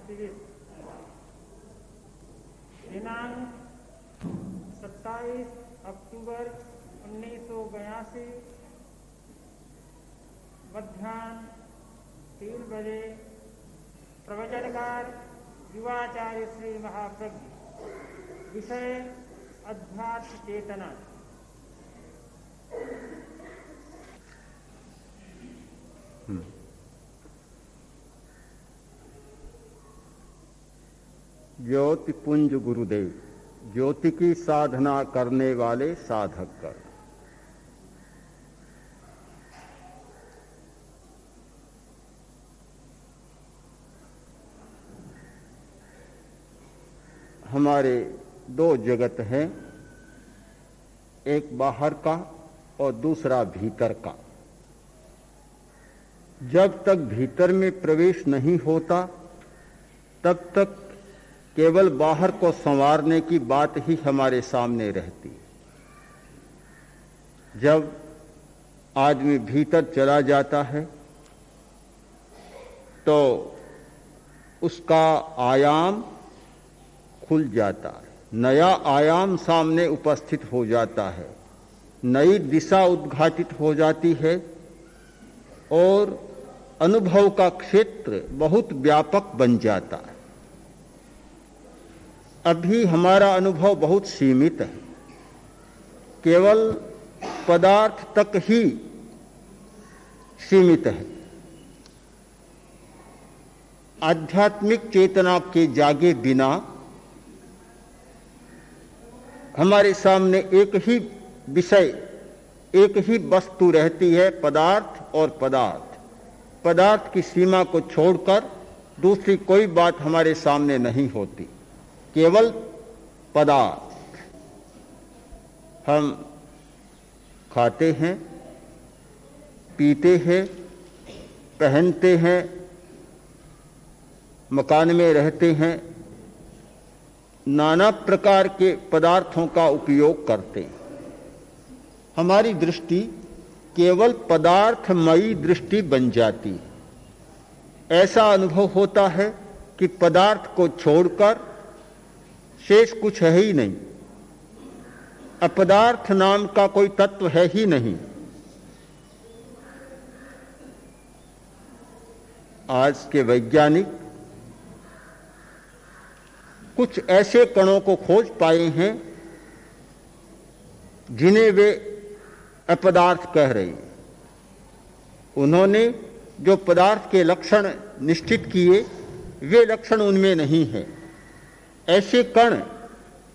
Activist दिनांक 27 अक्टूबर 1982 मध्याह्न 3 बजे प्रवचनकार युवाचार्य श्री महाप्रज्ञ। विषय अध्यात्म चेतना। ज्योति पुंज गुरुदेव, ज्योति की साधना करने वाले साधक कर। हमारे दो जगत हैं, एक बाहर का और दूसरा भीतर का। जब तक भीतर में प्रवेश नहीं होता तब तक केवल बाहर को संवारने की बात ही हमारे सामने रहती। जब आदमी भीतर चला जाता है तो उसका आयाम खुल जाता है, नया आयाम सामने उपस्थित हो जाता है, नई दिशा उद्घाटित हो जाती है और अनुभव का क्षेत्र बहुत व्यापक बन जाता है। अभी हमारा अनुभव बहुत सीमित है, केवल पदार्थ तक ही सीमित है। आध्यात्मिक चेतना के जागे बिना हमारे सामने एक ही विषय, एक ही वस्तु रहती है, पदार्थ और पदार्थ। पदार्थ की सीमा को छोड़कर दूसरी कोई बात हमारे सामने नहीं होती, केवल पदार्थ। हम खाते हैं, पीते हैं, पहनते हैं, मकान में रहते हैं, नाना प्रकार के पदार्थों का उपयोग करते हैं। हमारी दृष्टि केवल पदार्थमयी दृष्टि बन जाती है। ऐसा अनुभव होता है कि पदार्थ को छोड़कर शेष कुछ है ही नहीं, अपदार्थ नाम का कोई तत्व है ही नहीं। आज के वैज्ञानिक कुछ ऐसे कणों को खोज पाए हैं जिन्हें वे अपदार्थ कह रहे हैं। उन्होंने जो पदार्थ के लक्षण निश्चित किए वे लक्षण उनमें नहीं है। ऐसे कण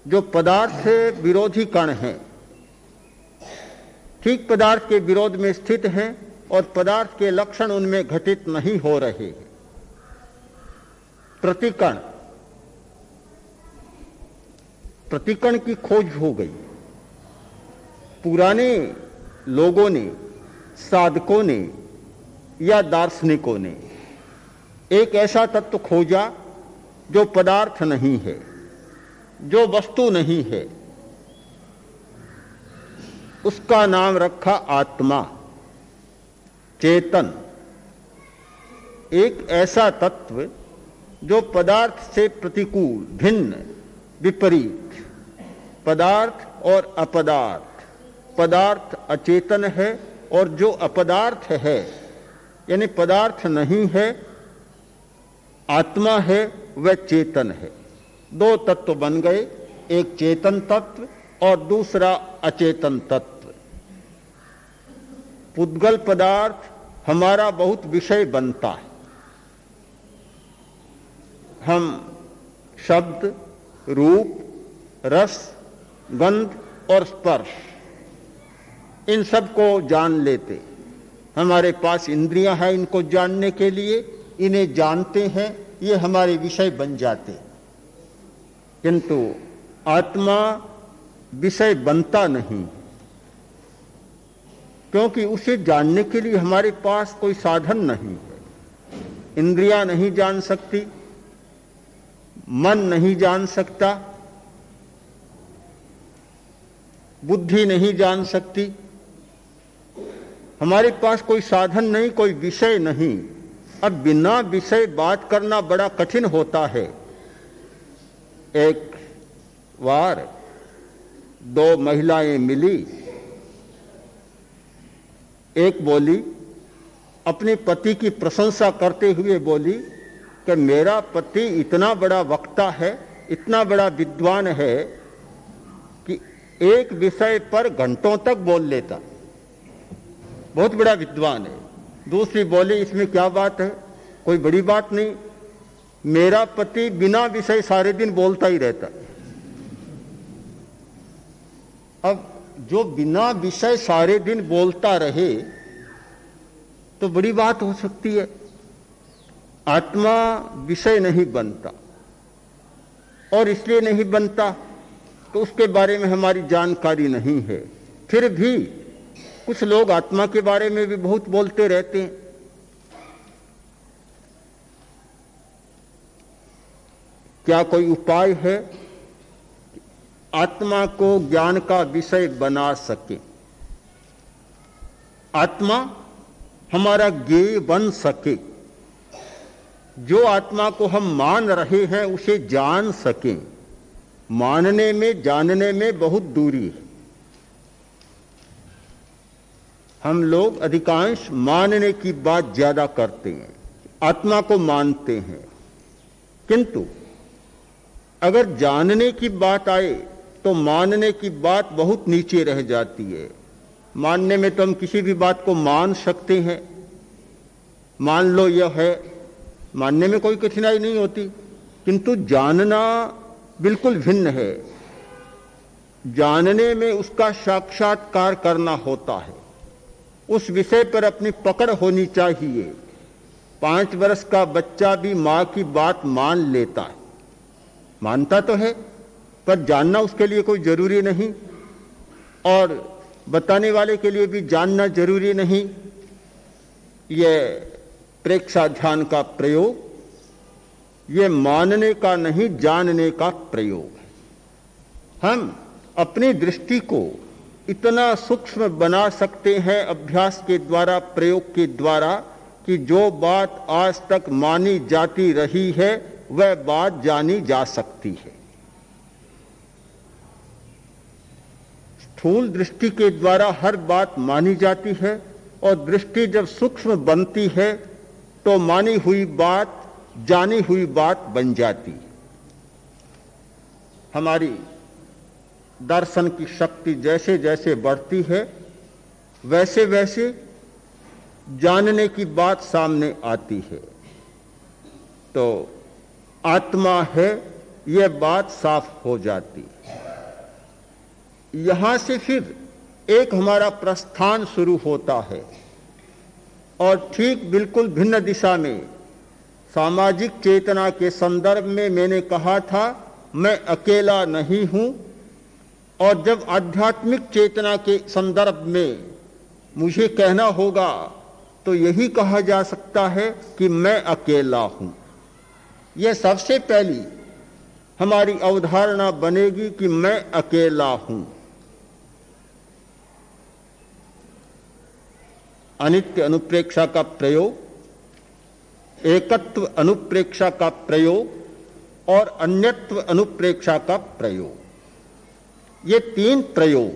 जो पदार्थ से विरोधी कण हैं, ठीक पदार्थ के विरोध में स्थित हैं और पदार्थ के लक्षण उनमें घटित नहीं हो रहे हैं। प्रतिकण, प्रतिकण की खोज हो गई। पुराने लोगों ने, साधकों ने या दार्शनिकों ने एक ऐसा तत्व खोजा जो पदार्थ नहीं है, जो वस्तु नहीं है। उसका नाम रखा आत्मा, चेतन। एक ऐसा तत्व जो पदार्थ से प्रतिकूल, भिन्न, विपरीत, पदार्थ और अपदार्थ। पदार्थ अचेतन है और जो अपदार्थ है यानी पदार्थ नहीं है, आत्मा है, वह चेतन है। दो तत्व बन गए, एक चेतन तत्व और दूसरा अचेतन तत्व। पुद्गल पदार्थ हमारा बहुत विषय बनता है। हम शब्द, रूप, रस, गंध और स्पर्श, इन सब को जान लेते। हमारे पास इंद्रियां हैं इनको जानने के लिए, इन्हें जानते हैं, ये हमारे विषय बन जाते। किंतु आत्मा विषय बनता नहीं, क्योंकि उसे जानने के लिए हमारे पास कोई साधन नहीं है। इंद्रियां नहीं जान सकती, मन नहीं जान सकता, बुद्धि नहीं जान सकती। हमारे पास कोई साधन नहीं, कोई विषय नहीं। अब बिना विषय बात करना बड़ा कठिन होता है। एक बार दो महिलाएं मिली, एक बोली, अपने पति की प्रशंसा करते हुए बोली कि मेरा पति इतना बड़ा वक्ता है, इतना बड़ा विद्वान है कि एक विषय पर घंटों तक बोल लेता, बहुत बड़ा विद्वान है। दूसरी बोली, इसमें क्या बात है, कोई बड़ी बात नहीं, मेरा पति बिना विषय सारे दिन बोलता ही रहता। अब जो बिना विषय सारे दिन बोलता रहे तो बड़ी बात हो सकती है। आत्मा विषय नहीं बनता, और इसलिए नहीं बनता तो उसके बारे में हमारी जानकारी नहीं है। फिर भी कुछ लोग आत्मा के बारे में भी बहुत बोलते रहते हैं। क्या कोई उपाय है आत्मा को ज्ञान का विषय बना सके, आत्मा हमारा ज्ञेय बन सके, जो आत्मा को हम मान रहे हैं उसे जान सकें? मानने में जानने में बहुत दूरी है। हम लोग अधिकांश मानने की बात ज्यादा करते हैं, आत्मा को मानते हैं, किंतु अगर जानने की बात आए तो मानने की बात बहुत नीचे रह जाती है। मानने में तो हम किसी भी बात को मान सकते हैं, मान लो यह है, मानने में कोई कठिनाई नहीं होती, किंतु जानना बिल्कुल भिन्न है। जानने में उसका साक्षात्कार करना होता है, उस विषय पर अपनी पकड़ होनी चाहिए। 5 वर्ष का बच्चा भी मां की बात मान लेता है, मानता तो है, पर जानना उसके लिए कोई जरूरी नहीं, और बताने वाले के लिए भी जानना जरूरी नहीं। यह प्रेक्षा ध्यान का प्रयोग, यह मानने का नहीं जानने का प्रयोग है। हम अपनी दृष्टि को इतना सूक्ष्म बना सकते हैं अभ्यास के द्वारा, प्रयोग के द्वारा, कि जो बात आज तक मानी जाती रही है वह बात जानी जा सकती है। स्थूल दृष्टि के द्वारा हर बात मानी जाती है, और दृष्टि जब सूक्ष्म बनती है तो मानी हुई बात जानी हुई बात बन जाती है। हमारी दर्शन की शक्ति जैसे जैसे बढ़ती है वैसे वैसे जानने की बात सामने आती है। तो आत्मा है यह बात साफ हो जाती है। यहां से फिर एक हमारा प्रस्थान शुरू होता है, और ठीक बिल्कुल भिन्न दिशा में। सामाजिक चेतना के संदर्भ में मैंने कहा था मैं अकेला नहीं हूं, और जब आध्यात्मिक चेतना के संदर्भ में मुझे कहना होगा तो यही कहा जा सकता है कि मैं अकेला हूं। यह सबसे पहली हमारी अवधारणा बनेगी कि मैं अकेला हूं। अनित्य अनुप्रेक्षा का प्रयोग, एकत्व अनुप्रेक्षा का प्रयोग और अन्यत्व अनुप्रेक्षा का प्रयोग, ये 3 प्रयोग,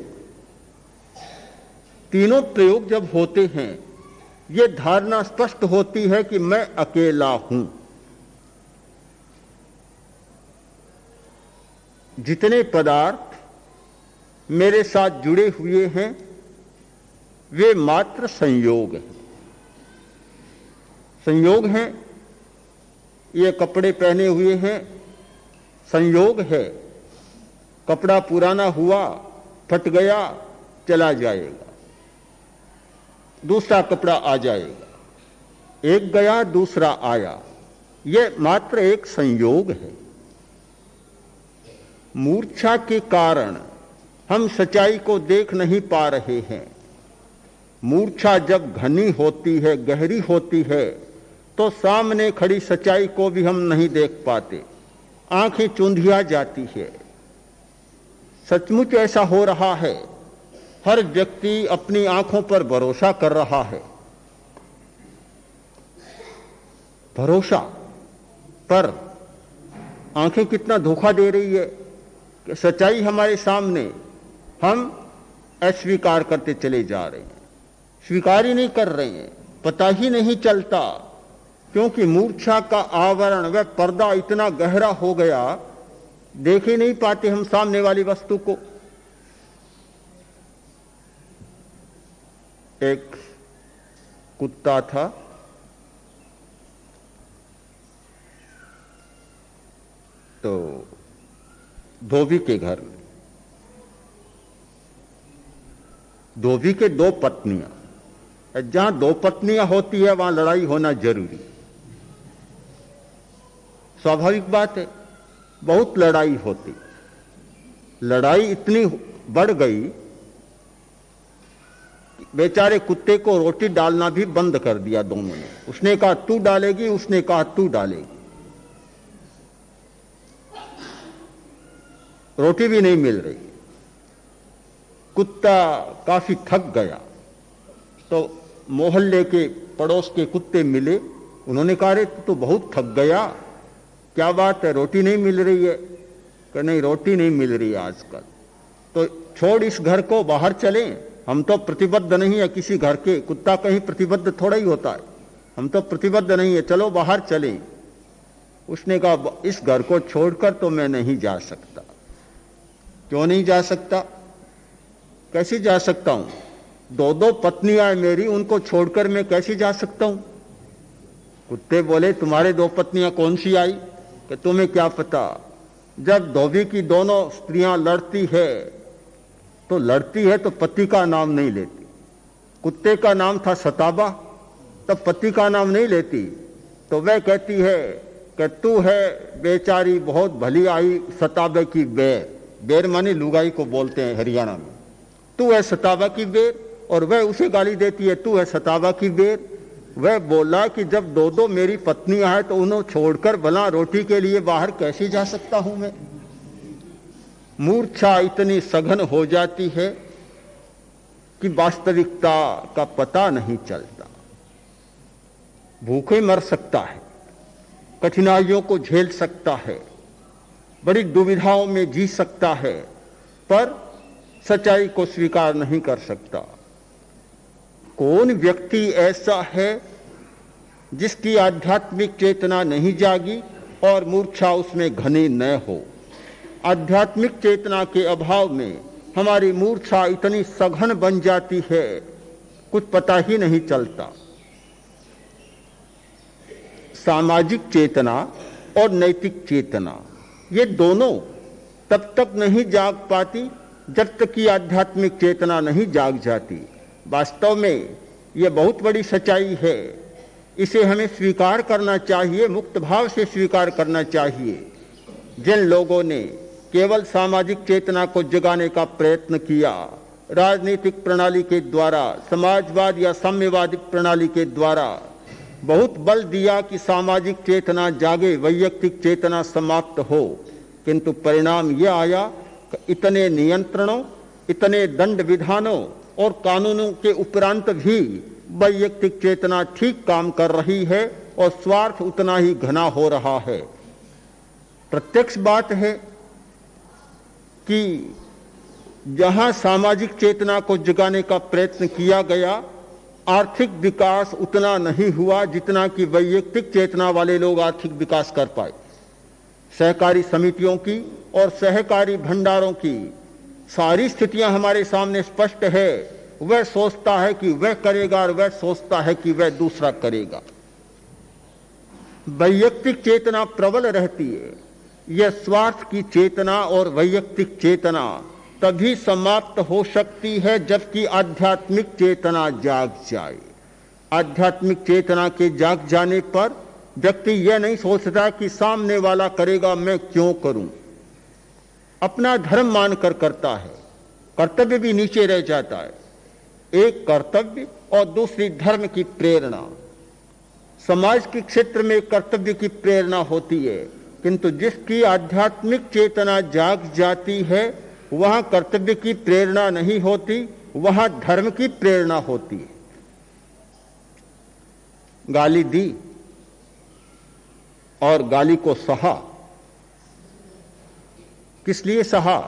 तीनों प्रयोग जब होते हैं ये धारणा स्पष्ट होती है कि मैं अकेला हूं। जितने पदार्थ मेरे साथ जुड़े हुए हैं वे मात्र संयोग हैं। संयोग हैं, ये कपड़े पहने हुए हैं, संयोग है। कपड़ा पुराना हुआ, फट गया, चला जाएगा, दूसरा कपड़ा आ जाएगा। एक गया दूसरा आया, ये मात्र एक संयोग है। मूर्छा के कारण हम सच्चाई को देख नहीं पा रहे हैं। मूर्छा जब घनी होती है, गहरी होती है, तो सामने खड़ी सच्चाई को भी हम नहीं देख पाते, आंखें चुंधिया जाती है। सचमुच ऐसा हो रहा है, हर व्यक्ति अपनी आंखों पर भरोसा कर रहा है। भरोसा, पर आंखें कितना धोखा दे रही है कि सच्चाई हमारे सामने हम अस्वीकार करते चले जा रहे हैं, स्वीकार ही नहीं कर रहे हैं, पता ही नहीं चलता, क्योंकि मूर्छा का आवरण वह पर्दा इतना गहरा हो गया, देख ही नहीं पाते हम सामने वाली वस्तु को। एक कुत्ता था, तो धोबी के घर में, धोबी के दो पत्नियां, जहां दो पत्नियां होती है वहां लड़ाई होना जरूरी, स्वाभाविक बात है, बहुत लड़ाई होती। लड़ाई इतनी बढ़ गई, बेचारे कुत्ते को रोटी डालना भी बंद कर दिया दोनों ने। उसने कहा तू डालेगी, उसने कहा तू डालेगी, रोटी भी नहीं मिल रही। कुत्ता काफी थक गया, तो मोहल्ले के पड़ोस के कुत्ते मिले, उन्होंने कहा रे तू तो बहुत थक गया, क्या बात है, रोटी नहीं मिल रही है? कि नहीं, रोटी नहीं मिल रही है आजकल, तो छोड़ इस घर को, बाहर चलें, हम तो प्रतिबद्ध नहीं है किसी घर के, कुत्ता कहीं प्रतिबद्ध थोड़ा ही होता है, हम तो प्रतिबद्ध नहीं है, चलो बाहर चलें। उसने कहा इस घर को छोड़कर तो मैं नहीं जा सकता। क्यों नहीं जा सकता? कैसे जा सकता हूं? दो दो पत्नियां मेरी, उनको छोड़कर मैं कैसे जा सकता हूं? कुत्ते बोले तुम्हारे दो पत्नियां कौन सी आई? कि तुम्हें क्या पता, जब धोबी की दोनों स्त्रियां लड़ती है तो लड़ती है तो पति का नाम नहीं लेती। कुत्ते का नाम था सताबा, तब पति का नाम नहीं लेती, तो वह कहती है कि तू है बेचारी बहुत भली आई सताबे की बेर, बेर माने लुगाई को बोलते हैं हरियाणा में, तू है सताबा की बेर, और वह उसे गाली देती है तू है सताबा की बेर। वह बोला कि जब दो दो मेरी पत्नियां हैं तो उन्हें छोड़कर भला रोटी के लिए बाहर कैसे जा सकता हूं मैं? मूर्छा इतनी सघन हो जाती है कि वास्तविकता का पता नहीं चलता। भूखे मर सकता है, कठिनाइयों को झेल सकता है, बड़ी दुविधाओं में जी सकता है, पर सच्चाई को स्वीकार नहीं कर सकता। कौन व्यक्ति ऐसा है जिसकी आध्यात्मिक चेतना नहीं जागी और मूर्छा उसमें घनी न हो? आध्यात्मिक चेतना के अभाव में हमारी मूर्छा इतनी सघन बन जाती है, कुछ पता ही नहीं चलता। सामाजिक चेतना और नैतिक चेतना, ये दोनों तब तक नहीं जाग पाती जब तक कि आध्यात्मिक चेतना नहीं जाग जाती। वास्तव में ये बहुत बड़ी सच्चाई है, इसे हमें स्वीकार करना चाहिए, मुक्त भाव से स्वीकार करना चाहिए। जिन लोगों ने केवल सामाजिक चेतना को जगाने का प्रयत्न किया, राजनीतिक प्रणाली के द्वारा, समाजवाद या साम्यवादी प्रणाली के द्वारा बहुत बल दिया कि सामाजिक चेतना जागे, वैयक्तिक चेतना समाप्त हो, किंतु परिणाम यह आया कि इतने नियंत्रणों, इतने दंड विधानों और कानूनों के उपरांत भी वैयक्तिक चेतना ठीक काम कर रही है और स्वार्थ उतना ही घना हो रहा है। प्रत्यक्ष बात है कि जहां सामाजिक चेतना को जगाने का प्रयत्न किया गया, आर्थिक विकास उतना नहीं हुआ जितना कि वैयक्तिक चेतना वाले लोग आर्थिक विकास कर पाए। सहकारी समितियों की और सहकारी भंडारों की सारी स्थितियां हमारे सामने स्पष्ट है। वह सोचता है कि वह करेगा और वह सोचता है कि वह दूसरा करेगा। वैयक्तिक चेतना प्रबल रहती है। यह स्वार्थ की चेतना और वैयक्तिक चेतना तभी समाप्त हो सकती है जबकि आध्यात्मिक चेतना जाग जाए। आध्यात्मिक चेतना के जाग जाने पर व्यक्ति यह नहीं सोचता कि सामने वाला करेगा मैं क्यों करूं, अपना धर्म मानकर करता है। कर्तव्य भी नीचे रह जाता है। एक कर्तव्य और दूसरी धर्म की प्रेरणा। समाज के क्षेत्र में कर्तव्य की प्रेरणा होती है, किंतु जिसकी आध्यात्मिक चेतना जाग जाती है वहां कर्तव्य की प्रेरणा नहीं होती, वहां धर्म की प्रेरणा होती है। गाली दी और गाली को सहा। किस लिए सहा?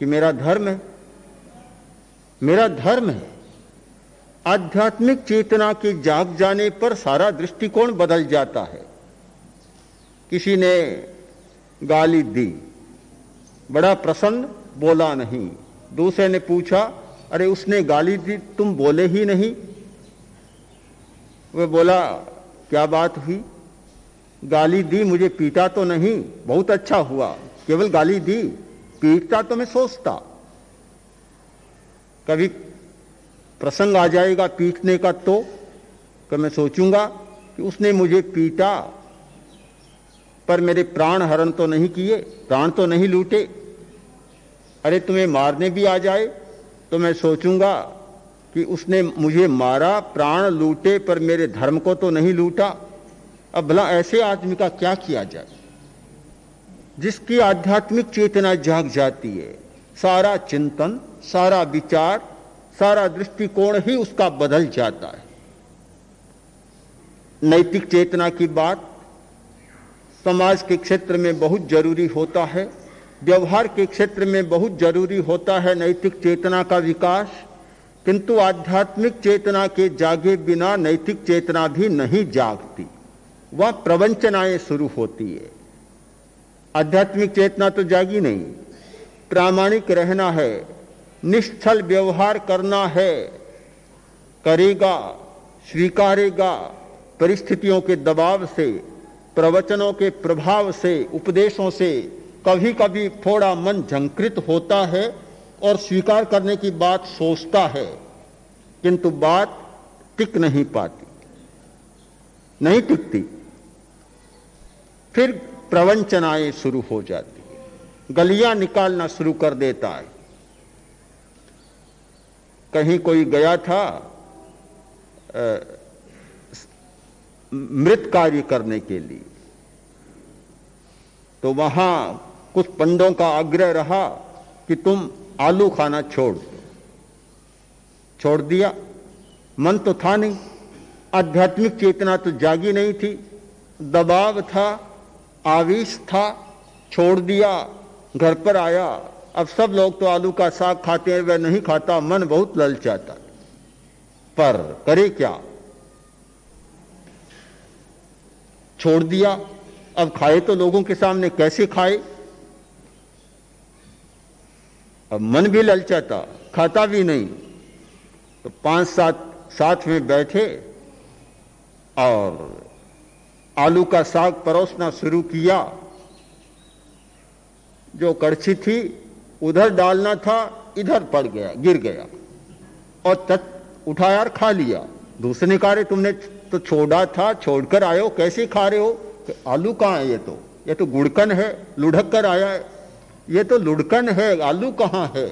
कि मेरा धर्म है, मेरा धर्म है। आध्यात्मिक चेतना के जाग जाने पर सारा दृष्टिकोण बदल जाता है। किसी ने गाली दी, बड़ा प्रसन्न, बोला नहीं। दूसरे ने पूछा, अरे उसने गाली दी, तुम बोले ही नहीं। वह बोला, क्या बात हुई? गाली दी, मुझे पीटा तो नहीं। बहुत अच्छा हुआ, केवल गाली दी, पीटता तो मैं सोचता। कभी प्रसंग आ जाएगा पीटने का तो मैं सोचूंगा कि उसने मुझे पीटा पर मेरे प्राण हरण तो नहीं किए, प्राण तो नहीं लूटे। अरे तुम्हें मारने भी आ जाए तो मैं सोचूंगा कि उसने मुझे मारा, प्राण लूटे पर मेरे धर्म को तो नहीं लूटा। अब भला ऐसे आदमी का क्या किया जाए? जिसकी आध्यात्मिक चेतना जाग जाती है, सारा चिंतन, सारा विचार, सारा दृष्टिकोण ही उसका बदल जाता है। नैतिक चेतना की बात समाज के क्षेत्र में बहुत जरूरी होता है, व्यवहार के क्षेत्र में बहुत जरूरी होता है नैतिक चेतना का विकास। किंतु आध्यात्मिक चेतना के जागे बिना नैतिक चेतना भी नहीं जागती, वह प्रवंचनाएं शुरू होती है। आध्यात्मिक चेतना तो जागी नहीं, प्रामाणिक रहना है, निश्चल व्यवहार करना है, करेगा, स्वीकारेगा, परिस्थितियों के दबाव से, प्रवचनों के प्रभाव से, उपदेशों से कभी कभी थोड़ा मन झंकृत होता है और स्वीकार करने की बात सोचता है, किंतु बात टिक नहीं पाती, नहीं टिकती। फिर प्रवंचनाएं शुरू हो जाती है, गलियां निकालना शुरू कर देता है। कहीं कोई गया था मृत कार्य करने के लिए, तो वहां कुछ पंडों का आग्रह रहा कि तुम आलू खाना छोड़ दो। छोड़ दिया, मन तो था नहीं, आध्यात्मिक चेतना तो जागी नहीं थी, दबाव था, आवेश था, छोड़ दिया। घर पर आया, अब सब लोग तो आलू का साग खाते हैं, वह नहीं खाता, मन बहुत ललचाता। पर करे क्या? छोड़ दिया, अब खाए तो लोगों के सामने कैसे खाए? अब मन भी ललचाता, खाता भी नहीं। तो 5-7 साथ में बैठे और आलू का साग परोसना शुरू किया। जो कड़छी थी उधर डालना था, इधर पड़ गया, गिर गया और उठाया और खा लिया। दूसरे ने कहा, तुमने तो छोड़ा था, छोड़कर आए हो, कैसे खा रहे हो? आलू कहाँ है? ये तो गुड़कन है, लुढ़क कर आया है। ये तो लुढ़कन है, आलू कहाँ है?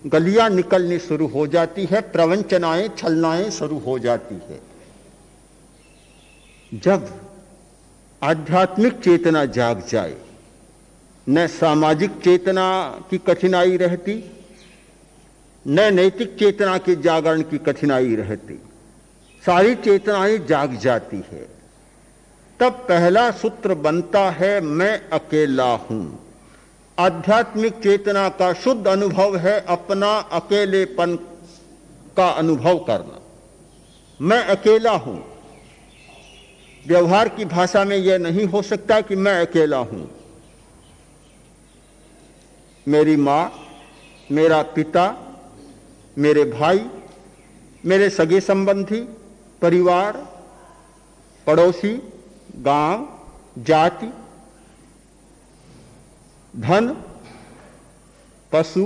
गलियां निकलनी शुरू हो जाती है, प्रवंचनाएं, छलनाएं शुरू हो जाती है। जब आध्यात्मिक चेतना जाग जाए, न सामाजिक चेतना की कठिनाई रहती, न नैतिक चेतना के जागरण की कठिनाई रहती, सारी चेतनाएं जाग जाती है। तब पहला सूत्र बनता है, मैं अकेला हूं। आध्यात्मिक चेतना का शुद्ध अनुभव है अपना अकेलेपन का अनुभव करना। मैं अकेला हूं। व्यवहार की भाषा में यह नहीं हो सकता कि मैं अकेला हूं। मेरी मां, मेरा पिता, मेरे भाई, मेरे सगे संबंधी, परिवार, पड़ोसी, गांव, जाति, धन, पशु,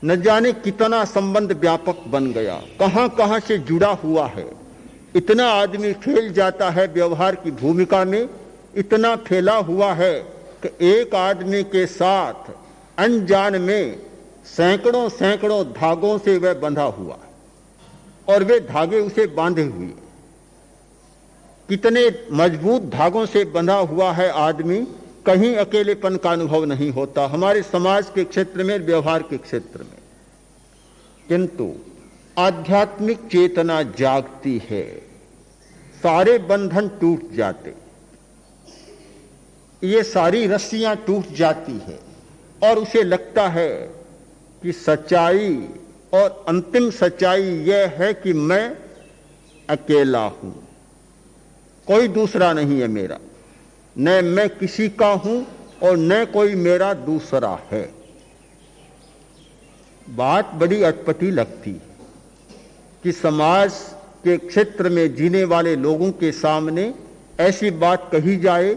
न जाने कितना संबंध व्यापक बन गया, कहां कहां से जुड़ा हुआ है। इतना आदमी फैल जाता है व्यवहार की भूमिका में, इतना फैला हुआ है कि एक आदमी के साथ अनजान में सैकड़ों सैकड़ों धागों से वह बंधा हुआ है और वे धागे उसे बांधे हुए। कितने मजबूत धागों से बंधा हुआ है आदमी, कहीं अकेलेपन का अनुभव नहीं होता, हमारे समाज के क्षेत्र में, व्यवहार के क्षेत्र में। किंतु आध्यात्मिक चेतना जागती है, सारे बंधन टूट जाते, ये सारी रस्सियां टूट जाती है और उसे लगता है कि सच्चाई और अंतिम सच्चाई यह है कि मैं अकेला हूं, कोई दूसरा नहीं है मेरा, न मैं किसी का हूं और न कोई मेरा दूसरा है। बात बड़ी अटपटी लगती है कि समाज के क्षेत्र में जीने वाले लोगों के सामने ऐसी बात कही जाए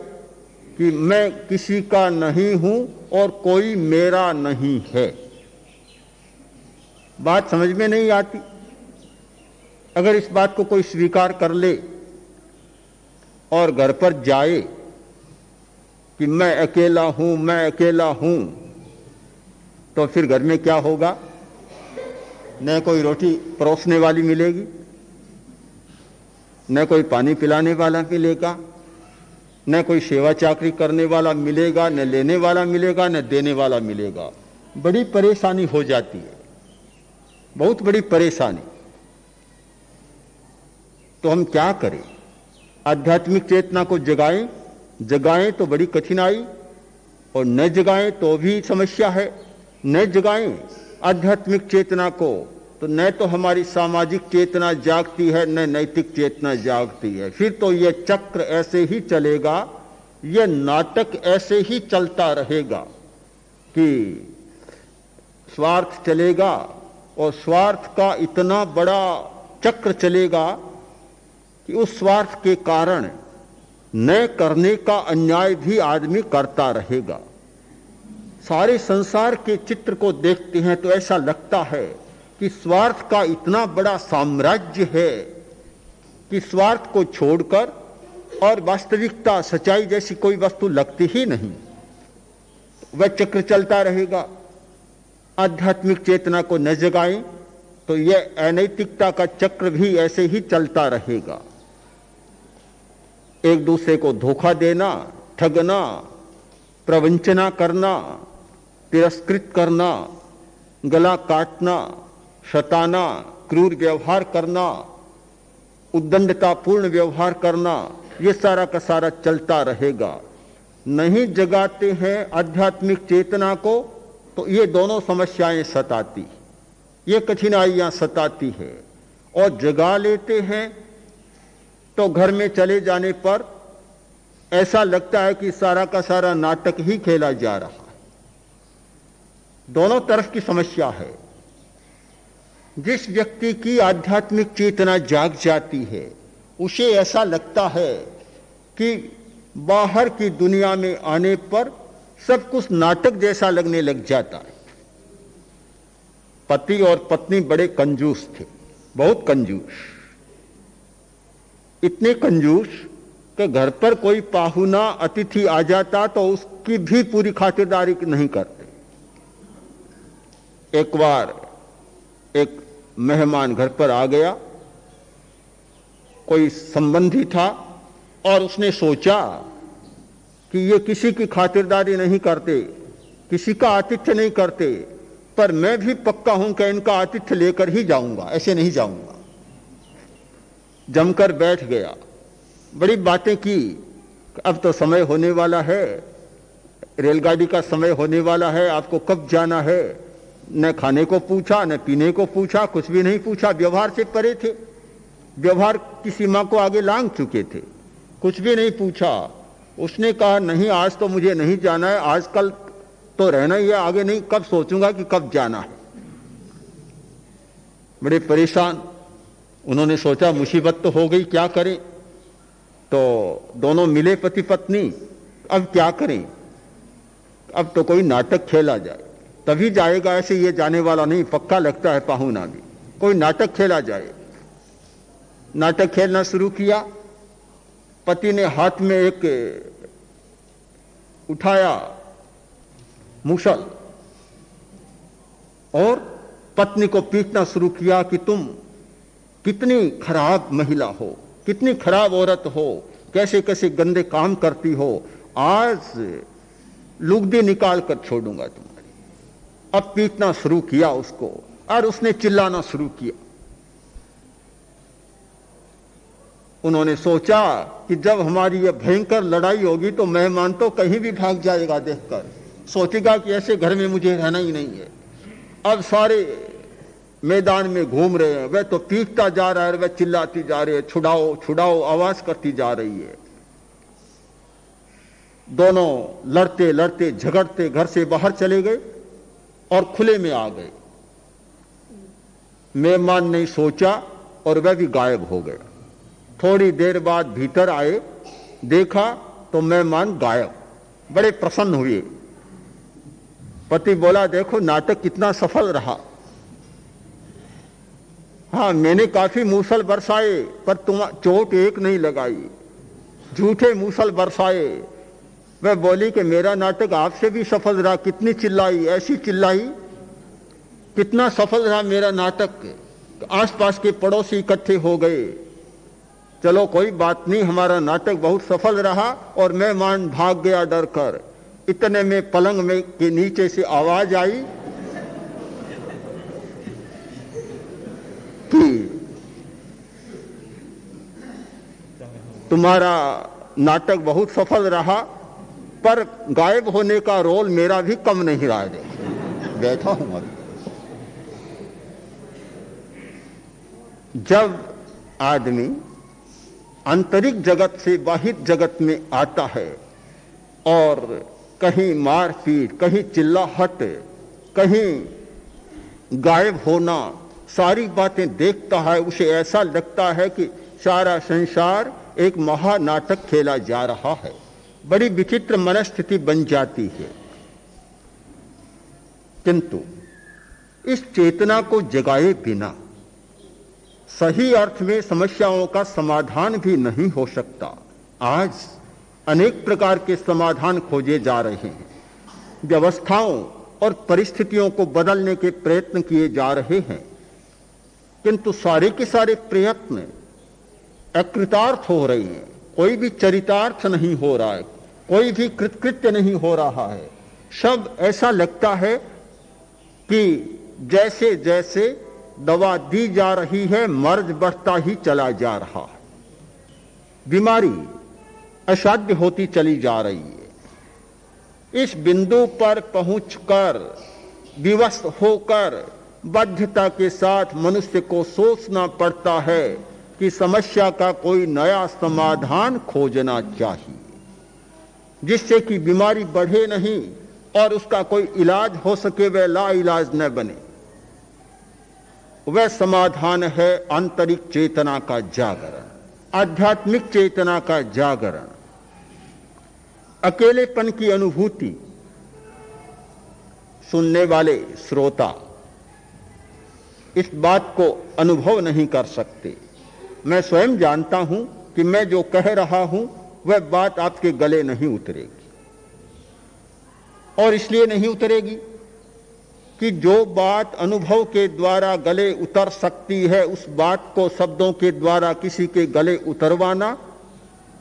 कि मैं किसी का नहीं हूं और कोई मेरा नहीं है। बात समझ में नहीं आती। अगर इस बात को कोई स्वीकार कर ले और घर पर जाए कि मैं अकेला हूं, मैं अकेला हूं, तो फिर घर में क्या होगा? न कोई रोटी परोसने वाली मिलेगी, न कोई पानी पिलाने वाला मिलेगा, न कोई सेवा चाकरी करने वाला मिलेगा, न लेने वाला मिलेगा, न देने वाला मिलेगा। बड़ी परेशानी हो जाती है, बहुत बड़ी परेशानी। तो हम क्या करें? आध्यात्मिक चेतना को जगाएं, जगाएं तो बड़ी कठिनाई, और न जगाएं तो भी समस्या है। न जगाएं आध्यात्मिक चेतना को तो न तो हमारी सामाजिक चेतना जागती है, न नैतिक चेतना जागती है। फिर तो यह चक्र ऐसे ही चलेगा, यह नाटक ऐसे ही चलता रहेगा कि स्वार्थ चलेगा और स्वार्थ का इतना बड़ा चक्र चलेगा कि उस स्वार्थ के कारण न करने का अन्याय भी आदमी करता रहेगा। सारे संसार के चित्र को देखते हैं तो ऐसा लगता है कि स्वार्थ का इतना बड़ा साम्राज्य है कि स्वार्थ को छोड़कर और वास्तविकता, सच्चाई जैसी कोई वस्तु लगती ही नहीं। वह चक्र चलता रहेगा। आध्यात्मिक चेतना को न जगाएं तो यह अनैतिकता का चक्र भी ऐसे ही चलता रहेगा। एक दूसरे को धोखा देना, ठगना, प्रवंचना करना, तिरस्कृत करना, गला काटना, शताना, क्रूर व्यवहार करना, उद्दंडतापूर्ण व्यवहार करना, ये सारा का सारा चलता रहेगा। नहीं जगाते हैं आध्यात्मिक चेतना को तो ये दोनों समस्याएं सताती, ये कठिनाइयां सताती है। और जगा लेते हैं तो घर में चले जाने पर ऐसा लगता है कि सारा का सारा नाटक ही खेला जा रहा है। दोनों तरफ की समस्या है। जिस व्यक्ति की आध्यात्मिक चेतना जाग जाती है उसे ऐसा लगता है कि बाहर की दुनिया में आने पर सब कुछ नाटक जैसा लगने लग जाता है। पति और पत्नी बड़े कंजूस थे, बहुत कंजूस, इतने कंजूस कि घर पर कोई पाहुना अतिथि आ जाता तो उसकी भी पूरी खातिरदारी नहीं करते। एक बार एक मेहमान घर पर आ गया, कोई संबंधी था, और उसने सोचा कि ये किसी की खातिरदारी नहीं करते, किसी का आतिथ्य नहीं करते, पर मैं भी पक्का हूं कि इनका आतिथ्य लेकर ही जाऊंगा, ऐसे नहीं जाऊंगा। जमकर बैठ गया, बड़ी बातें की। अब तो समय होने वाला है, रेलगाड़ी का समय होने वाला है, आपको कब जाना है। न खाने को पूछा, न पीने को पूछा, कुछ भी नहीं पूछा। व्यवहार से परे थे, व्यवहार की सीमा को आगे लांघ चुके थे, कुछ भी नहीं पूछा। उसने कहा नहीं, आज तो मुझे नहीं जाना है, आजकल तो रहना ही है, आगे नहीं, कब सोचूंगा कि कब जाना है। बड़े परेशान उन्होंने सोचा मुसीबत तो हो गई, क्या करें। तो दोनों मिले पति पत्नी, अब क्या करें, अब तो कोई नाटक खेला जाए, तभी जाएगा, ऐसे ये जाने वाला नहीं, पक्का लगता है पाहुना भी, कोई नाटक खेला जाए। नाटक खेलना शुरू किया। पति ने हाथ में एक उठाया मुसल और पत्नी को पीटना शुरू किया कि तुम कितनी खराब महिला हो, कितनी खराब औरत हो, कैसे कैसे गंदे काम करती हो, आज लुगदी निकाल कर छोड़ूंगा तुम्हारी। अब पीटना शुरू किया उसको और उसने चिल्लाना शुरू किया। उन्होंने सोचा कि जब हमारी यह भयंकर लड़ाई होगी तो मेहमान तो कहीं भी भाग जाएगा, देखकर सोचेगा कि ऐसे घर में मुझे रहना ही नहीं है। अब सारे मैदान में घूम रहे हैं, वह तो पीटता जा रहा है, वह चिल्लाती जा रही है, छुड़ाओ छुड़ाओ आवाज करती जा रही है। दोनों लड़ते लड़ते झगड़ते घर से बाहर चले गए और खुले में आ गए। मेहमान ने सोचा और वह भी गायब हो गया। थोड़ी देर बाद भीतर आए, देखा तो मेहमान गायब। बड़े प्रसन्न हुए। पति बोला, देखो नाटक कितना सफल रहा। हाँ, मैंने काफी मूसल बरसाए पर तुम चोट एक नहीं लगाई, झूठे मूसल बरसाए। वह बोली कि मेरा नाटक आपसे भी सफल रहा। कितनी चिल्लाई, ऐसी चिल्लाई, कितना सफल रहा मेरा नाटक। आसपास के पड़ोसी इकट्ठे हो गए। चलो कोई बात नहीं, हमारा नाटक बहुत सफल रहा और मेहमान भाग गया डर कर। इतने में पलंग में के नीचे से आवाज आई कि तुम्हारा नाटक बहुत सफल रहा पर गायब होने का रोल मेरा भी कम नहीं रहा है। बैठा हूं अभी। जब आदमी आंतरिक जगत से बाह्य जगत में आता है और कहीं मारपीट, कहीं चिल्लाहट, कहीं गायब होना, सारी बातें देखता है, उसे ऐसा लगता है कि सारा संसार एक महानाटक खेला जा रहा है। बड़ी विचित्र मनस्थिति बन जाती है। किंतु इस चेतना को जगाए बिना सही अर्थ में समस्याओं का समाधान भी नहीं हो सकता। आज अनेक प्रकार के समाधान खोजे जा रहे हैं, व्यवस्थाओं और परिस्थितियों को बदलने के प्रयत्न किए जा रहे हैं, किंतु सारे के सारे प्रयत्न अकृतार्थ हो रहे हैं। कोई भी चरितार्थ नहीं हो रहा है, कोई भी कृतकृत्य नहीं हो रहा है। सब ऐसा लगता है कि जैसे जैसे दवा दी जा रही है मर्ज बढ़ता ही चला जा रहा है, बीमारी असाध्य होती चली जा रही है। इस बिंदु पर पहुंचकर विवश होकर बाध्यता के साथ मनुष्य को सोचना पड़ता है कि समस्या का कोई नया समाधान खोजना चाहिए, जिससे कि बीमारी बढ़े नहीं और उसका कोई इलाज हो सके, वह लाइलाज न बने। वह समाधान है आंतरिक चेतना का जागरण, आध्यात्मिक चेतना का जागरण। अकेलेपन की अनुभूति सुनने वाले श्रोता इस बात को अनुभव नहीं कर सकते। मैं स्वयं जानता हूं कि मैं जो कह रहा हूं वह बात आपके गले नहीं उतरेगी, और इसलिए नहीं उतरेगी कि जो बात अनुभव के द्वारा गले उतर सकती है उस बात को शब्दों के द्वारा किसी के गले उतरवाना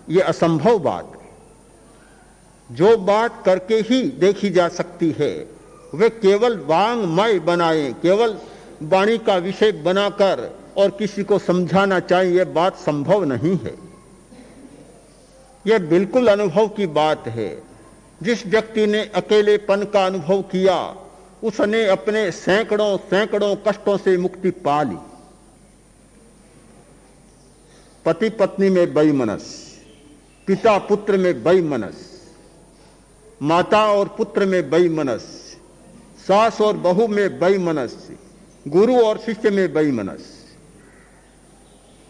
यह असंभव बात है। जो बात करके ही देखी जा सकती है वे केवल वांग्मय बनाए, केवल वाणी का विषय बनाकर और किसी को समझाना चाहिए, यह बात संभव नहीं है। यह बिल्कुल अनुभव की बात है। जिस व्यक्ति ने अकेलेपन का अनुभव किया उसने अपने सैकड़ों सैकड़ों कष्टों से मुक्ति पा ली। पति पत्नी में वैमनस्य, पिता पुत्र में वैमनस्य, माता और पुत्र में वैमनस्य, सास और बहू में वैमनस्य, गुरु और शिष्य में वैमनस्य,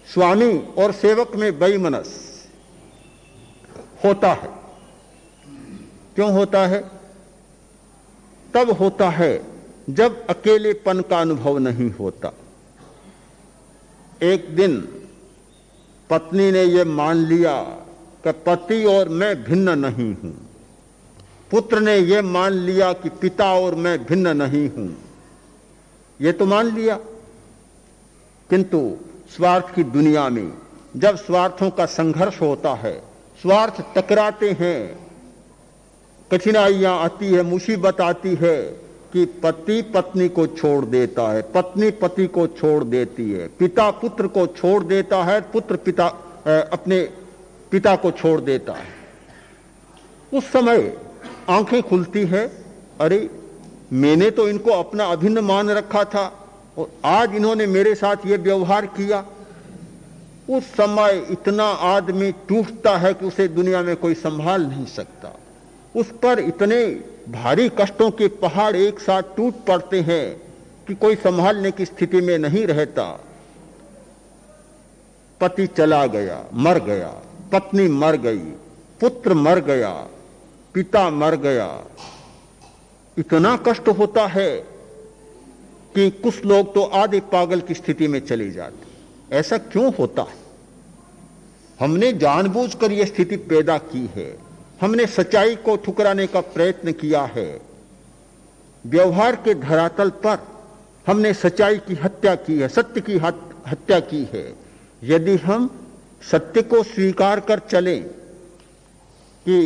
स्वामी और सेवक में वैमनस्य होता है। क्यों होता है? तब होता है जब अकेलेपन का अनुभव नहीं होता। एक दिन पत्नी ने यह मान लिया कि पति और मैं भिन्न नहीं हूं, पुत्र ने यह मान लिया कि पिता और मैं भिन्न नहीं हूं, यह तो मान लिया। किंतु स्वार्थ की दुनिया में जब स्वार्थों का संघर्ष होता है, स्वार्थ टकराते हैं, कठिनाइयां आती है, मुसीबत आती है कि पति पत्नी को छोड़ देता है, पत्नी पति को छोड़ देती है, पिता पुत्र को छोड़ देता है, पुत्र पिता अपने पिता को छोड़ देता है, उस समय आंखें खुलती है, अरे मैंने तो इनको अपना अभिन्न मान रखा था और आज इन्होंने मेरे साथ ये व्यवहार किया। उस समय इतना आदमी टूटता है कि उसे दुनिया में कोई संभाल नहीं सकता। उस पर इतने भारी कष्टों के पहाड़ एक साथ टूट पड़ते हैं कि कोई संभालने की स्थिति में नहीं रहता। पति चला गया, मर गया, पत्नी मर गई, पुत्र मर गया, पिता मर गया। इतना कष्ट होता है कि कुछ लोग तो आधे पागल की स्थिति में चले जाते। ऐसा क्यों होता है? हमने जानबूझकर यह स्थिति पैदा की है। हमने सच्चाई को ठुकराने का प्रयत्न किया है। व्यवहार के धरातल पर हमने सच्चाई की हत्या की है, सत्य की हत्या की है। यदि हम सत्य को स्वीकार कर चलें कि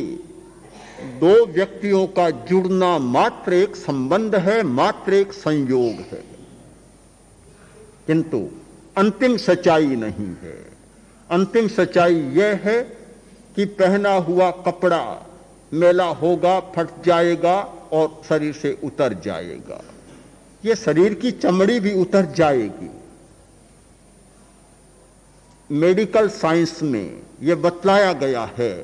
दो व्यक्तियों का जुड़ना मात्र एक संबंध है, मात्र एक संयोग है, किंतु अंतिम सच्चाई नहीं है। अंतिम सच्चाई यह है कि पहना हुआ कपड़ा मैला होगा, फट जाएगा और शरीर से उतर जाएगा। ये शरीर की चमड़ी भी उतर जाएगी। मेडिकल साइंस में यह बतलाया गया है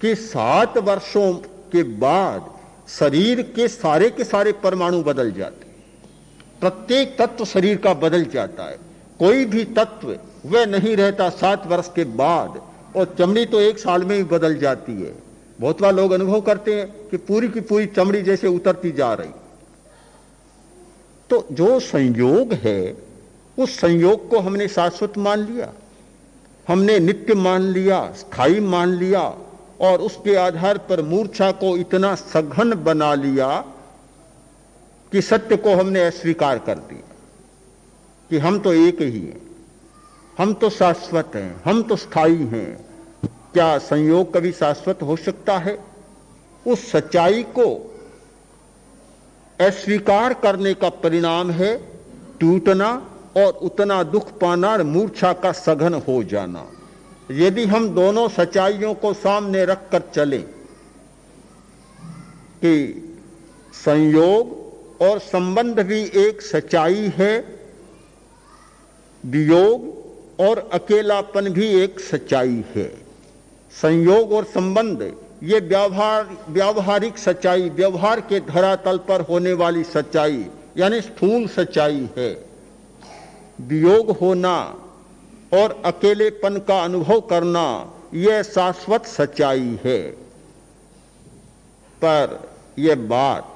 कि 7 वर्षों के बाद शरीर के सारे परमाणु बदल जाते हैं। प्रत्येक तत्व शरीर का बदल जाता है। कोई भी तत्व वह नहीं रहता 7 वर्ष के बाद, और चमड़ी तो 1 साल में ही बदल जाती है। बहुत बार लोग अनुभव करते हैं कि पूरी की पूरी चमड़ी जैसे उतरती जा रही। तो जो संयोग है, उस संयोग को हमने शाश्वत मान लिया, हमने नित्य मान लिया, स्थायी मान लिया, और उसके आधार पर मूर्छा को इतना सघन बना लिया कि सत्य को हमने अस्वीकार कर दिया कि हम तो एक ही हैं, हम तो शाश्वत हैं, हम तो स्थायी हैं। क्या संयोग कभी शाश्वत हो सकता है? उस सच्चाई को अस्वीकार करने का परिणाम है टूटना और उतना दुख पाना, मूर्छा का सघन हो जाना। यदि हम दोनों सच्चाइयों को सामने रखकर चलें कि संयोग और संबंध भी एक सच्चाई है, वियोग और अकेलापन भी एक सच्चाई है। संयोग और संबंध ये व्यावहारिक सच्चाई, व्यवहार के धरातल पर होने वाली सच्चाई यानी स्थूल सच्चाई है। वियोग होना और अकेलेपन का अनुभव करना यह शाश्वत सच्चाई है। पर यह बात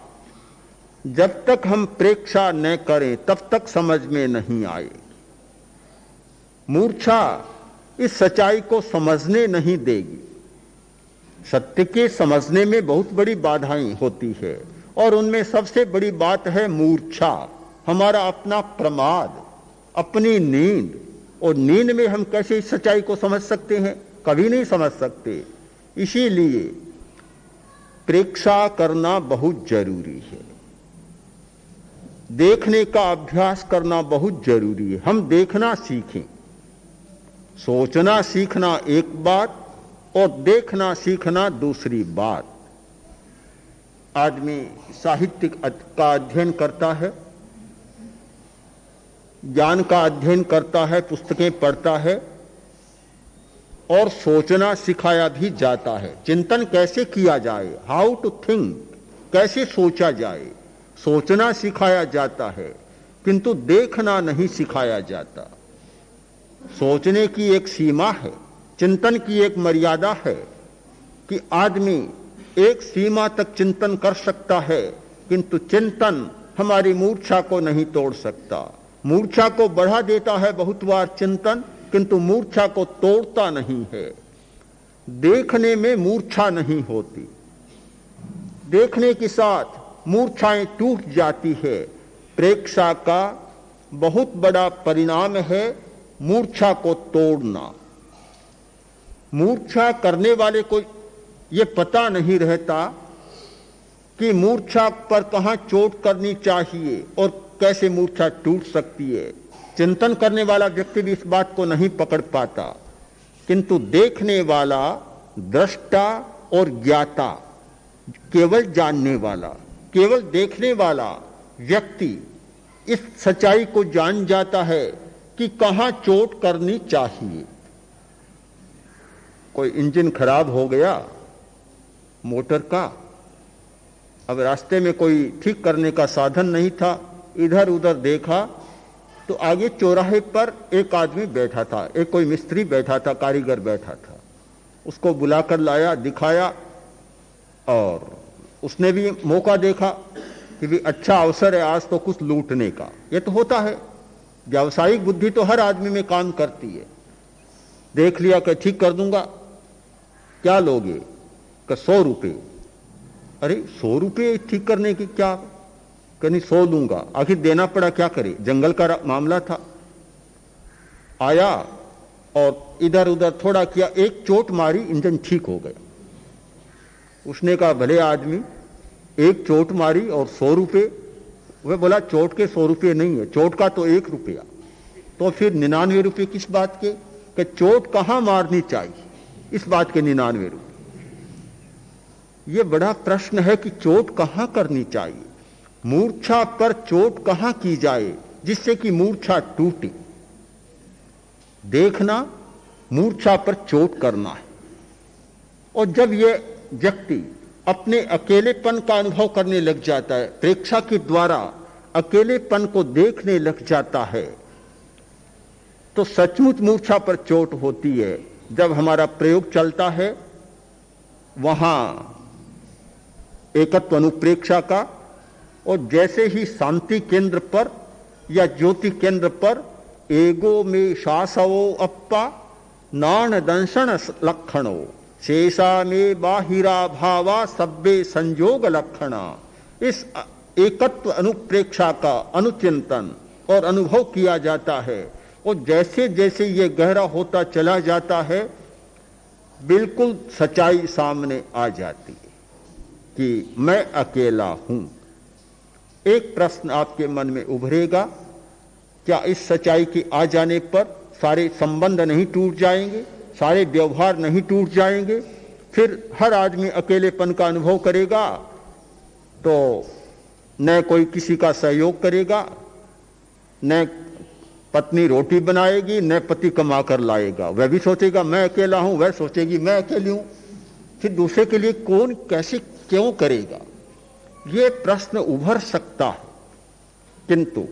जब तक हम प्रेक्षा न करें तब तक समझ में नहीं आएगी। मूर्छा इस सच्चाई को समझने नहीं देगी। सत्य के समझने में बहुत बड़ी बाधाएं होती है और उनमें सबसे बड़ी बात है मूर्छा, हमारा अपना प्रमाद, अपनी नींद। और नींद में हम कैसे इस सच्चाई को समझ सकते हैं? कभी नहीं समझ सकते। इसीलिए प्रेक्षा करना बहुत जरूरी है, देखने का अभ्यास करना बहुत जरूरी है। हम देखना सीखें। सोचना सीखना एक बात और देखना सीखना दूसरी बात। आदमी साहित्य का अध्ययन करता है, ज्ञान का अध्ययन करता है, पुस्तकें पढ़ता है और सोचना सिखाया भी जाता है। चिंतन कैसे किया जाए, हाउ टू थिंक, कैसे सोचा जाए, सोचना सिखाया जाता है, किंतु देखना नहीं सिखाया जाता। सोचने की एक सीमा है, चिंतन की एक मर्यादा है कि आदमी एक सीमा तक चिंतन कर सकता है, किंतु चिंतन हमारी मूर्छा को नहीं तोड़ सकता। मूर्छा को बढ़ा देता है बहुत बार चिंतन, किंतु मूर्छा को तोड़ता नहीं है। देखने में मूर्छा नहीं होती, देखने के साथ मूर्छाएं टूट जाती है। प्रेक्षा का बहुत बड़ा परिणाम है मूर्छा को तोड़ना। मूर्छा करने वाले को यह पता नहीं रहता कि मूर्छा पर कहां चोट करनी चाहिए और कैसे मूर्छा टूट सकती है। चिंतन करने वाला व्यक्ति भी इस बात को नहीं पकड़ पाता किंतु देखने वाला, दृष्टा और ज्ञाता, केवल जानने वाला, केवल देखने वाला व्यक्ति इस सच्चाई को जान जाता है कि कहां चोट करनी चाहिए। कोई इंजन खराब हो गया मोटर का, अब रास्ते में कोई ठीक करने का साधन नहीं था, इधर उधर देखा तो आगे चौराहे पर एक आदमी बैठा था, एक कोई मिस्त्री बैठा था, कारीगर बैठा था। उसको बुलाकर लाया, दिखाया और उसने भी मौका देखा कि भी अच्छा अवसर है आज तो कुछ लूटने का। ये तो होता है, व्यावसायिक बुद्धि तो हर आदमी में काम करती है। देख लिया कि ठीक कर दूंगा, क्या लोगे? कि 100 रुपये। अरे 100 रुपये ठीक करने की क्या? कहीं 100 लूंगा। आखिर देना पड़ा, क्या करे, जंगल का मामला था। आया और इधर उधर थोड़ा किया, एक चोट मारी, इंजन ठीक हो गया। उसने कहा भले आदमी, एक चोट मारी और 100 रुपये। वह बोला चोट के 100 रुपये नहीं है, चोट का तो 1 रुपया। तो फिर 99 रुपये किस बात के? कि चोट कहां मारनी चाहिए, इस बात के 99 रुपये। यह बड़ा प्रश्न है कि चोट कहां करनी चाहिए, मूर्छा पर चोट कहां की जाए जिससे कि मूर्छा टूटे। देखना, मूर्छा पर चोट करना है। और जब यह व्यक्ति अपने अकेलेपन का अनुभव करने लग जाता है, प्रेक्षा के द्वारा अकेलेपन को देखने लग जाता है, तो सचमुच मूर्छा पर चोट होती है। जब हमारा प्रयोग चलता है वहां एकत्व अनुप्रेक्षा का, और जैसे ही शांति केंद्र पर या ज्योति केंद्र पर एगो में शासवो अप्पा नान दंशन लक्षणो शेषा में बाहिरा भावा सब्बे संयोग लक्षणा, इस एकत्व अनुप्रेक्षा का अनुचिंतन और अनुभव किया जाता है। और जैसे जैसे ये गहरा होता चला जाता है, बिल्कुल सच्चाई सामने आ जाती है कि मैं अकेला हूं। एक प्रश्न आपके मन में उभरेगा, क्या इस सच्चाई के आ जाने पर सारे संबंध नहीं टूट जाएंगे, सारे व्यवहार नहीं टूट जाएंगे? फिर हर आदमी अकेलेपन का अनुभव करेगा तो न कोई किसी का सहयोग करेगा, न पत्नी रोटी बनाएगी, न पति कमा कर लाएगा। वह भी सोचेगा मैं अकेला हूं, वह सोचेगी मैं अकेली हूं। फिर दूसरे के लिए कौन कैसे क्यों करेगा? ये प्रश्न उभर सकता है, किंतु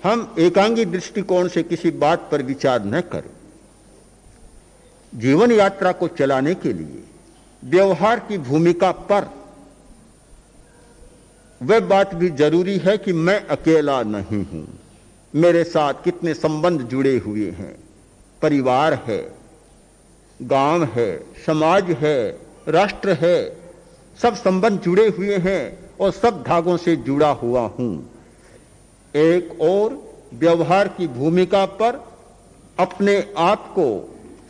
हम एकांगी दृष्टिकोण से किसी बात पर विचार न करें। जीवन यात्रा को चलाने के लिए व्यवहार की भूमिका पर वह बात भी जरूरी है कि मैं अकेला नहीं हूं, मेरे साथ कितने संबंध जुड़े हुए हैं। परिवार है, गांव है, समाज है, राष्ट्र है, सब संबंध जुड़े हुए हैं और सब धागों से जुड़ा हुआ हूं। एक और व्यवहार की भूमिका पर अपने आप को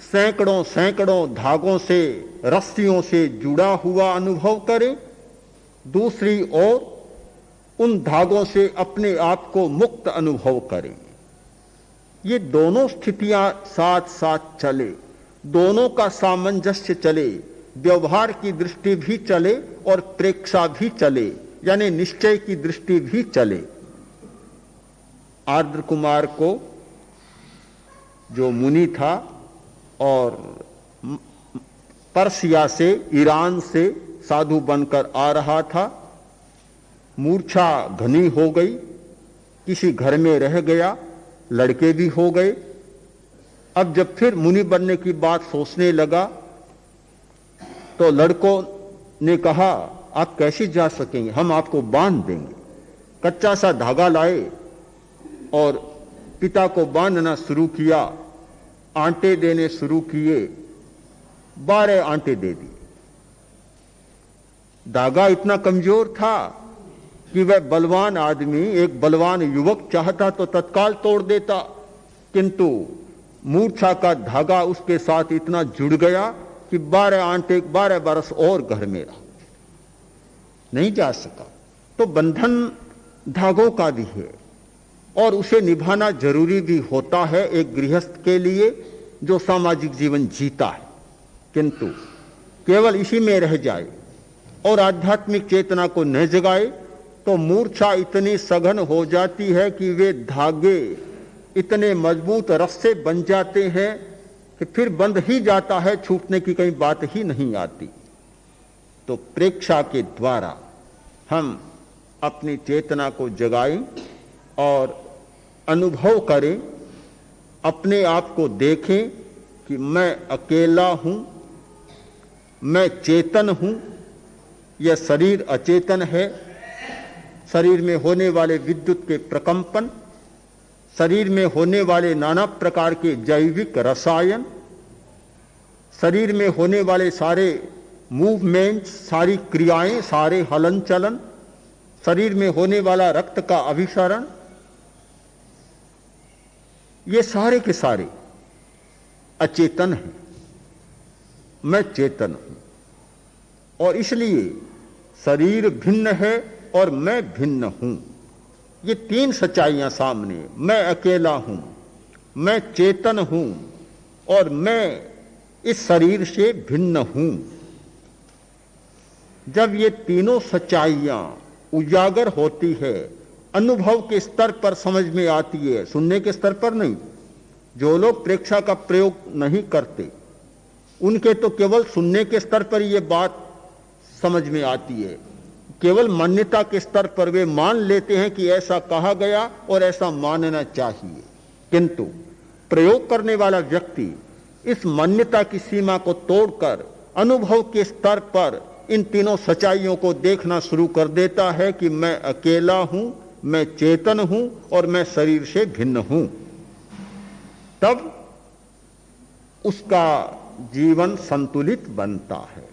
सैकड़ों सैकड़ों धागों से, रस्सियों से जुड़ा हुआ अनुभव करें, दूसरी ओर उन धागों से अपने आप को मुक्त अनुभव करें। ये दोनों स्थितियां साथ साथ चले, दोनों का सामंजस्य चले, व्यवहार की दृष्टि भी चले और प्रेक्षा भी चले, यानी निश्चय की दृष्टि भी चले। आर्द्र कुमार को, जो मुनि था और पर्सिया से, ईरान से साधु बनकर आ रहा था, मूर्छा घनी हो गई, किसी घर में रह गया, लड़के भी हो गए। अब जब फिर मुनि बनने की बात सोचने लगा तो लड़कों ने कहा आप कैसे जा सकेंगे, हम आपको बांध देंगे। कच्चा सा धागा लाए और पिता को बांधना शुरू किया, आंटे देने शुरू किए, 12 आंटे दे दिए। धागा इतना कमजोर था कि वह बलवान आदमी, एक बलवान युवक चाहता तो तत्काल तोड़ देता, किंतु मूर्छा का धागा उसके साथ इतना जुड़ गया कि 12 आंटे 12 बरस और घर में रहा, नहीं जा सका। तो बंधन धागों का भी है और उसे निभाना जरूरी भी होता है एक गृहस्थ के लिए, जो सामाजिक जीवन जीता है, किंतु केवल इसी में रह जाए और आध्यात्मिक चेतना को न जगाए तो मूर्छा इतनी सघन हो जाती है कि वे धागे इतने मजबूत रस्से बन जाते हैं कि फिर बंध ही जाता है, छूटने की कहीं बात ही नहीं आती। तो प्रेक्षा के द्वारा हम अपनी चेतना को जगाएं और अनुभव करें, अपने आप को देखें कि मैं अकेला हूं, मैं चेतन हूं, यह शरीर अचेतन है। शरीर में होने वाले विद्युत के प्रकंपन, शरीर में होने वाले नाना प्रकार के जैविक रसायन, शरीर में होने वाले सारे मूवमेंट, सारी क्रियाएं, सारे हलन चलन, शरीर में होने वाला रक्त का अभिसरण, ये सारे के सारे अचेतन हैं। मैं चेतन हूं और इसलिए शरीर भिन्न है और मैं भिन्न हूं। ये तीन सच्चाइयां सामने, मैं अकेला हूं, मैं चेतन हूं और मैं इस शरीर से भिन्न हूं। जब ये तीनों सच्चाइयां उजागर होती है, अनुभव के स्तर पर समझ में आती है, सुनने के स्तर पर नहीं। जो लोग प्रेक्षा का प्रयोग नहीं करते उनके तो केवल सुनने के स्तर पर यह बात समझ में आती है, केवल मान्यता के स्तर पर वे मान लेते हैं कि ऐसा कहा गया और ऐसा मानना चाहिए। किंतु प्रयोग करने वाला व्यक्ति इस मान्यता की सीमा को तोड़कर अनुभव के स्तर पर इन तीनों सच्चाइयों को देखना शुरू कर देता है कि मैं अकेला हूं, मैं चेतन हूं और मैं शरीर से भिन्न हूं। तब उसका जीवन संतुलित बनता है।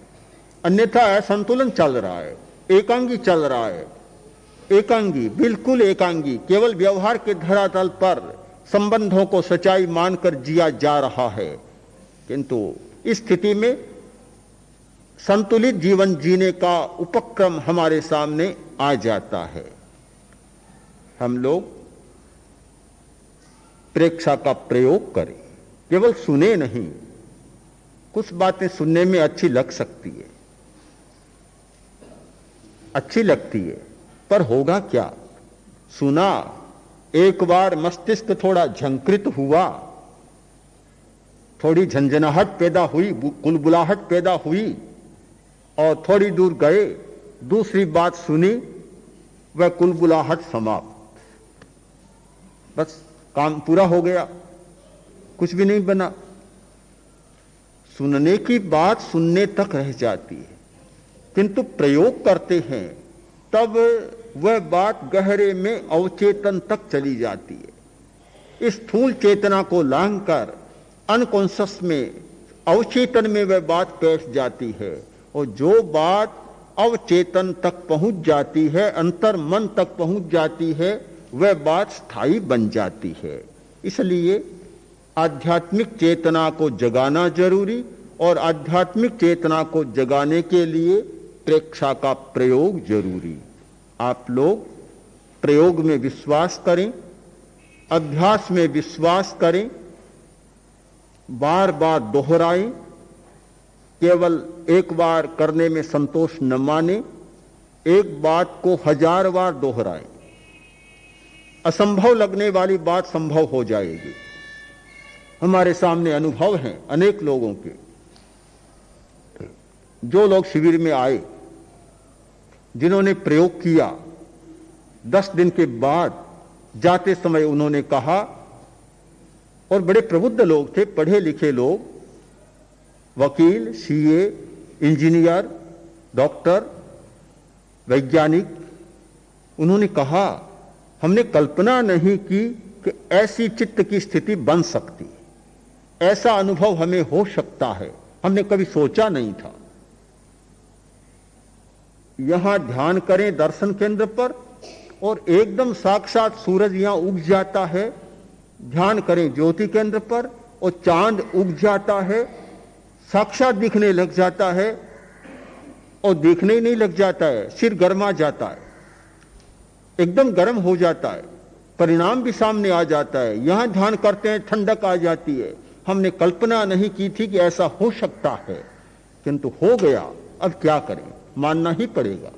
अन्यथा असंतुलन चल रहा है, एकांगी चल रहा है। एकांगी, बिल्कुल एकांगी, केवल व्यवहार के धरातल पर संबंधों को सच्चाई मानकर जिया जा रहा है। किंतु इस स्थिति में संतुलित जीवन जीने का उपक्रम हमारे सामने आ जाता है। हम लोग प्रेक्षा का प्रयोग करें, केवल सुने नहीं। कुछ बातें सुनने में अच्छी लग सकती है, अच्छी लगती है, पर होगा क्या? सुना, एक बार मस्तिष्क थोड़ा झंकृत हुआ, थोड़ी झंझनाहट पैदा हुई, कुलबुलाहट पैदा हुई और थोड़ी दूर गए, दूसरी बात सुनी, वह कुलबुलाहट समाप्त। बस काम पूरा हो गया, कुछ भी नहीं बना। सुनने की बात सुनने तक रह जाती है, किंतु प्रयोग करते हैं तब वह बात गहरे में अवचेतन तक चली जाती है। इस स्थूल चेतना को लांघकर अनकॉन्शियस में, अवचेतन में वह बात बैठ जाती है और जो बात अवचेतन तक पहुंच जाती है, अंतर मन तक पहुंच जाती है, वह बात स्थायी बन जाती है। इसलिए आध्यात्मिक चेतना को जगाना जरूरी और आध्यात्मिक चेतना को जगाने के लिए प्रेक्षा का प्रयोग जरूरी। आप लोग प्रयोग में विश्वास करें, अभ्यास में विश्वास करें, बार बार दोहराएं, केवल एक बार करने में संतोष न माने, एक बात को 1000 बार दोहराएं। असंभव लगने वाली बात संभव हो जाएगी। हमारे सामने अनुभव हैं अनेक लोगों के। जो लोग शिविर में आए, जिन्होंने प्रयोग किया, 10 दिन के बाद जाते समय उन्होंने कहा, और बड़े प्रबुद्ध लोग थे, पढ़े लिखे लोग, वकील, सीए, इंजीनियर, डॉक्टर, वैज्ञानिक, उन्होंने कहा हमने कल्पना नहीं की कि ऐसी चित्त की स्थिति बन सकती, ऐसा अनुभव हमें हो सकता है, हमने कभी सोचा नहीं था। यहां ध्यान करें दर्शन केंद्र पर और एकदम साक्षात सूरज यहां उग जाता है। ध्यान करें ज्योति केंद्र पर और चांद उग जाता है, साक्षात दिखने लग जाता है और देखने ही नहीं लग जाता है, सिर गर्मा जाता है, एकदम गर्म हो जाता है, परिणाम भी सामने आ जाता है। यहां ध्यान करते हैं, ठंडक आ जाती है, हमने कल्पना नहीं की थी कि ऐसा हो सकता है, किंतु हो गया। अब क्या करें, मानना ही पड़ेगा।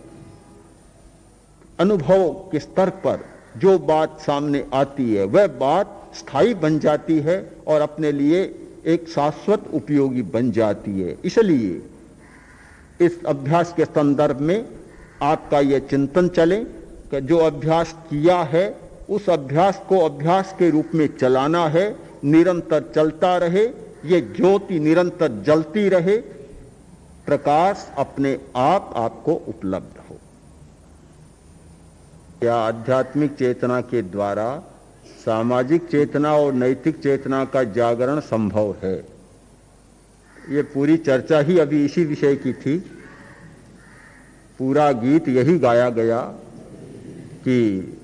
अनुभव के स्तर पर जो बात सामने आती है वह बात स्थायी बन जाती है और अपने लिए एक शाश्वत उपयोगी बन जाती है। इसलिए इस अभ्यास के संदर्भ में आपका यह चिंतन चले कि जो अभ्यास किया है उस अभ्यास को अभ्यास के रूप में चलाना है, निरंतर चलता रहे, ये ज्योति निरंतर जलती रहे, प्रकाश अपने आप आपको उपलब्ध हो। क्या आध्यात्मिक चेतना के द्वारा सामाजिक चेतना और नैतिक चेतना का जागरण संभव है? ये पूरी चर्चा ही अभी इसी विषय की थी। पूरा गीत यही गाया गया कि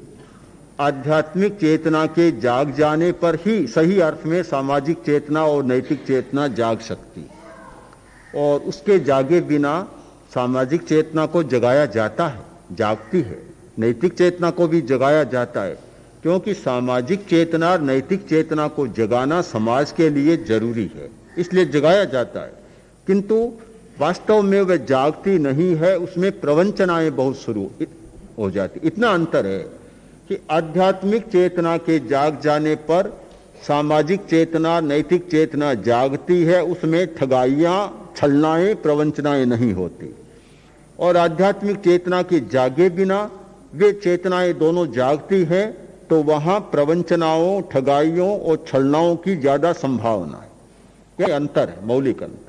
आध्यात्मिक चेतना के जाग जाने पर ही सही अर्थ में सामाजिक चेतना और नैतिक चेतना जाग सकती, और उसके जागे बिना सामाजिक चेतना को जगाया जाता है, जागती है। नैतिक चेतना को भी जगाया जाता है, क्योंकि सामाजिक चेतना और नैतिक चेतना को जगाना समाज के लिए जरूरी है, इसलिए जगाया जाता है। किंतु वास्तव में वह जागती नहीं है, उसमें प्रवंचनाएं बहुत शुरू हो जाती। इतना अंतर है कि आध्यात्मिक चेतना के जाग जाने पर सामाजिक चेतना, नैतिक चेतना जागती है, उसमें ठगाइयाँ, छलनाएं, प्रवंचनाएं नहीं होती। और आध्यात्मिक चेतना के जागे बिना वे चेतनाएं दोनों जागती हैं, तो वहां प्रवंचनाओं, ठगाइयों और छलनाओं की ज्यादा संभावना है। यह अंतर है, मौलिक अंतर।